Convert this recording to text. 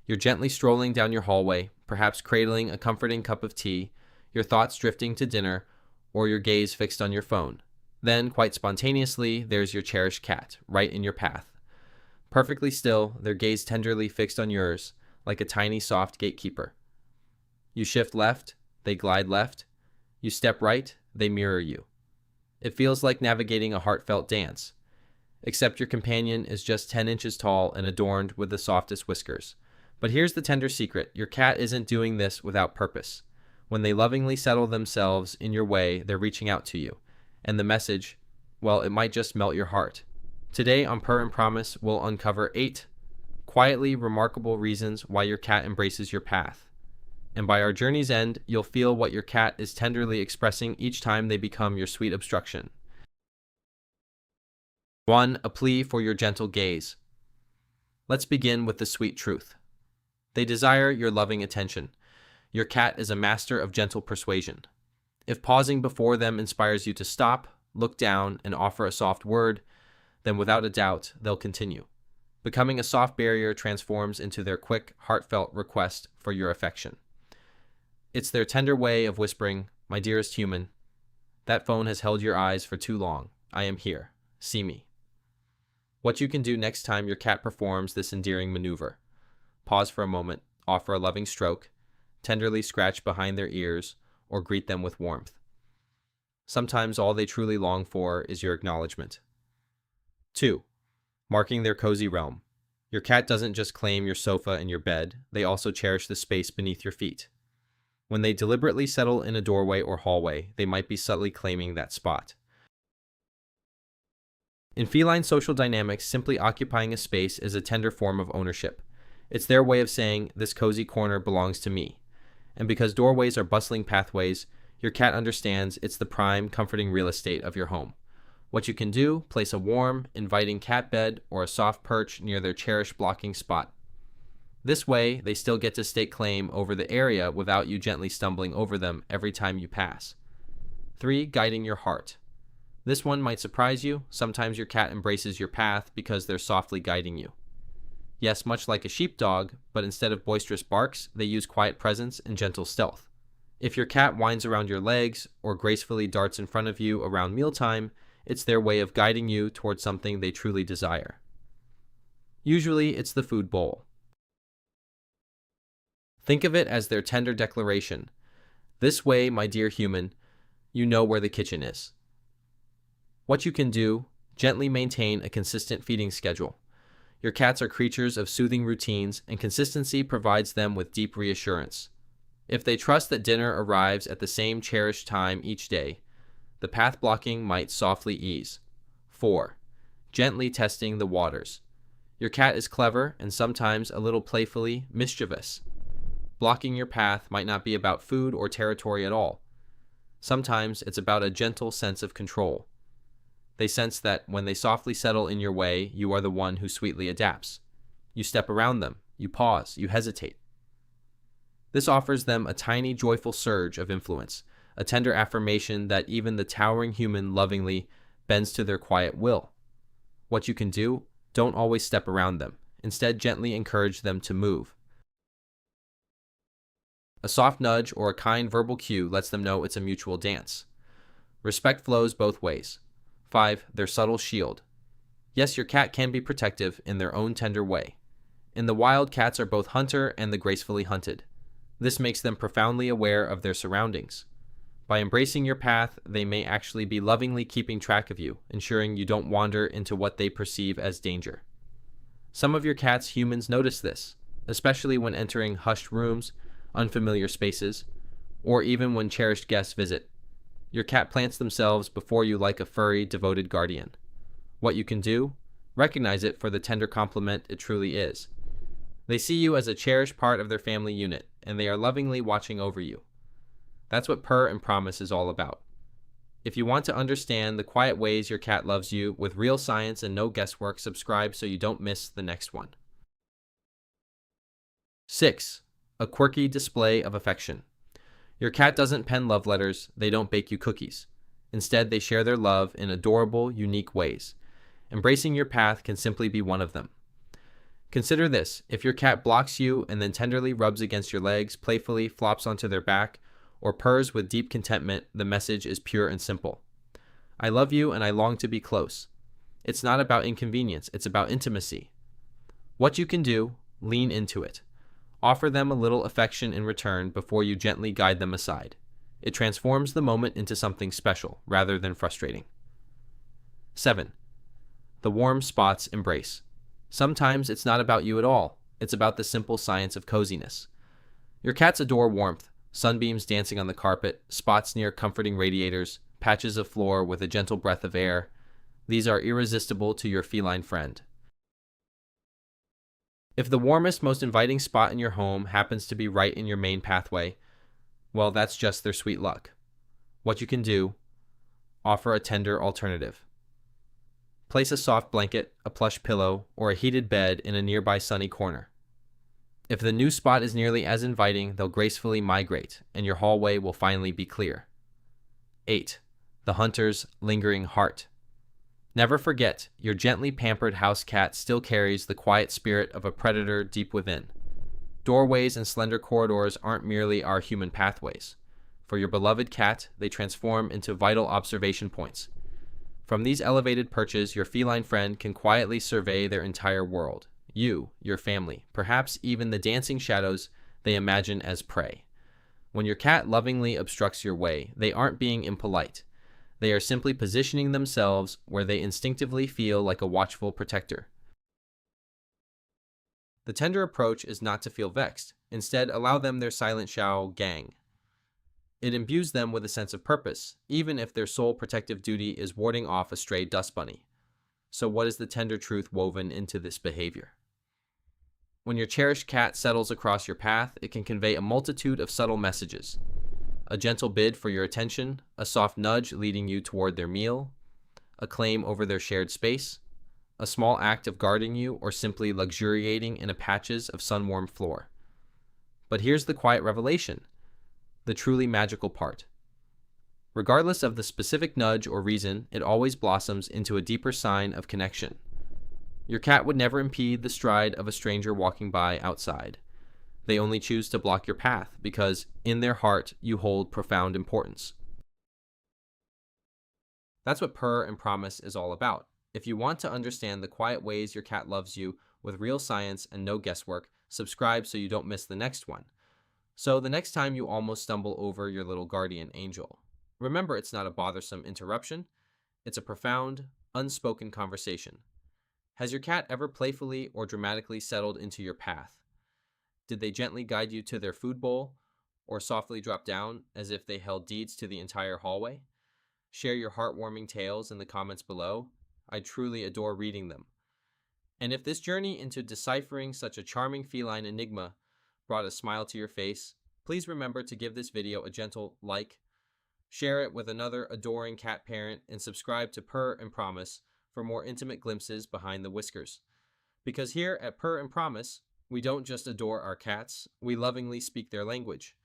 You're gently strolling down your hallway, perhaps cradling a comforting cup of tea, your thoughts drifting to dinner, or your gaze fixed on your phone. Then, quite spontaneously, there's your cherished cat, right in your path. Perfectly still, their gaze tenderly fixed on yours, like a tiny soft gatekeeper. You shift left, they glide left. You step right, they mirror you. It feels like navigating a heartfelt dance, except your companion is just 10 inches tall and adorned with the softest whiskers. But here's the tender secret: your cat isn't doing this without purpose. When they lovingly settle themselves in your way, they're reaching out to you. And the message, well, it might just melt your heart. Today on Purr and Promise, we'll uncover 8 quietly remarkable reasons why your cat embraces your path. And by our journey's end, you'll feel what your cat is tenderly expressing each time they become your sweet obstruction. 1. A plea for your gentle gaze. Let's begin with the sweet truth. They desire your loving attention. Your cat is a master of gentle persuasion. If pausing before them inspires you to stop, look down, and offer a soft word, then without a doubt, they'll continue. Becoming a soft barrier transforms into their quick, heartfelt request for your affection. It's their tender way of whispering, "My dearest human, that phone has held your eyes for too long. I am here. See me." What you can do next time your cat performs this endearing maneuver: pause for a moment, offer a loving stroke, tenderly scratch behind their ears, or greet them with warmth. Sometimes all they truly long for is your acknowledgement. 2. Marking their cozy realm. Your cat doesn't just claim your sofa and your bed, they also cherish the space beneath your feet. When they deliberately settle in a doorway or hallway, they might be subtly claiming that spot. In feline social dynamics, simply occupying a space is a tender form of ownership. It's their way of saying, "This cozy corner belongs to me." And because doorways are bustling pathways, your cat understands it's the prime, comforting real estate of your home. What you can do: place a warm, inviting cat bed or a soft perch near their cherished blocking spot. This way, they still get to stake claim over the area without you gently stumbling over them every time you pass. 3. Guiding your heart. This one might surprise you. Sometimes your cat embraces your path because they're softly guiding you. Yes, much like a sheepdog, but instead of boisterous barks, they use quiet presence and gentle stealth. If your cat winds around your legs or gracefully darts in front of you around mealtime, it's their way of guiding you towards something they truly desire. Usually, it's the food bowl. Think of it as their tender declaration: "This way, my dear human, you know where the kitchen is." What you can do: gently maintain a consistent feeding schedule. Your cats are creatures of soothing routines, and consistency provides them with deep reassurance. If they trust that dinner arrives at the same cherished time each day, the path blocking might softly ease. 4. Gently testing the waters. Your cat is clever and sometimes a little playfully mischievous. Blocking your path might not be about food or territory at all. Sometimes it's about a gentle sense of control. They sense that when they softly settle in your way, you are the one who sweetly adapts. You step around them, you pause, you hesitate. This offers them a tiny, joyful surge of influence, a tender affirmation that even the towering human lovingly bends to their quiet will. What you can do: don't always step around them. Instead, gently encourage them to move. A soft nudge or a kind verbal cue lets them know it's a mutual dance. Respect flows both ways. 5. Their subtle shield. Yes, your cat can be protective in their own tender way. In the wild, cats are both hunter and the gracefully hunted. This makes them profoundly aware of their surroundings. By embracing your path, they may actually be lovingly keeping track of you, ensuring you don't wander into what they perceive as danger. Some of your cat's humans notice this, especially when entering hushed rooms, unfamiliar spaces, or even when cherished guests visit. Your cat plants themselves before you like a furry, devoted guardian. What you can do: recognize it for the tender compliment it truly is. They see you as a cherished part of their family unit, and they are lovingly watching over you. That's what Purr and Promise is all about. If you want to understand the quiet ways your cat loves you with real science and no guesswork, subscribe so you don't miss the next one. 6. A quirky display of affection. Your cat doesn't pen love letters, they don't bake you cookies. Instead, they share their love in adorable, unique ways. Embracing your path can simply be one of them. Consider this: if your cat blocks you and then tenderly rubs against your legs, playfully flops onto their back, or purrs with deep contentment, the message is pure and simple. I love you and I long to be close. It's not about inconvenience, it's about intimacy. What you can do, lean into it. Offer them a little affection in return before you gently guide them aside. It transforms the moment into something special rather than frustrating. 7. The warm spots embrace. Sometimes it's not about you at all. It's about the simple science of coziness. Your cats adore warmth: sunbeams dancing on the carpet, spots near comforting radiators, patches of floor with a gentle breath of air. These are irresistible to your feline friend. If the warmest, most inviting spot in your home happens to be right in your main pathway, well, that's just their sweet luck. What you can do: offer a tender alternative. Place a soft blanket, a plush pillow, or a heated bed in a nearby sunny corner. If the new spot is nearly as inviting, they'll gracefully migrate, and your hallway will finally be clear. 8. The hunter's lingering heart. Never forget, your gently pampered house cat still carries the quiet spirit of a predator deep within. Doorways and slender corridors aren't merely our human pathways. For your beloved cat, they transform into vital observation points. From these elevated perches, your feline friend can quietly survey their entire world. You, your family, perhaps even the dancing shadows they imagine as prey. When your cat lovingly obstructs your way, they aren't being impolite. They are simply positioning themselves where they instinctively feel like a watchful protector. The tender approach is not to feel vexed. Instead, allow them their silent Shao gang. It imbues them with a sense of purpose, even if their sole protective duty is warding off a stray dust bunny. So what is the tender truth woven into this behavior? When your cherished cat settles across your path, it can convey a multitude of subtle messages. A gentle bid for your attention, a soft nudge leading you toward their meal, a claim over their shared space, a small act of guarding you, or simply luxuriating in a patches of sun-warmed floor. But here's the quiet revelation: the truly magical part. Regardless of the specific nudge or reason, it always blossoms into a deeper sign of connection. Your cat would never impede the stride of a stranger walking by outside. They only choose to block your path because, in their heart, you hold profound importance. That's what Purr and Promise is all about. If you want to understand the quiet ways your cat loves you with real science and no guesswork, subscribe so you don't miss the next one. So the next time you almost stumble over your little guardian angel, remember, it's not a bothersome interruption. It's a profound, unspoken conversation. Has your cat ever playfully or dramatically settled into your path? Did they gently guide you to their food bowl, or softly drop down as if they held deeds to the entire hallway? Share your heartwarming tales in the comments below. I truly adore reading them. And if this journey into deciphering such a charming feline enigma brought a smile to your face, please remember to give this video a gentle like, share it with another adoring cat parent, and subscribe to Purr and Promise for more intimate glimpses behind the whiskers. Because here at Purr and Promise, we don't just adore our cats, we lovingly speak their language.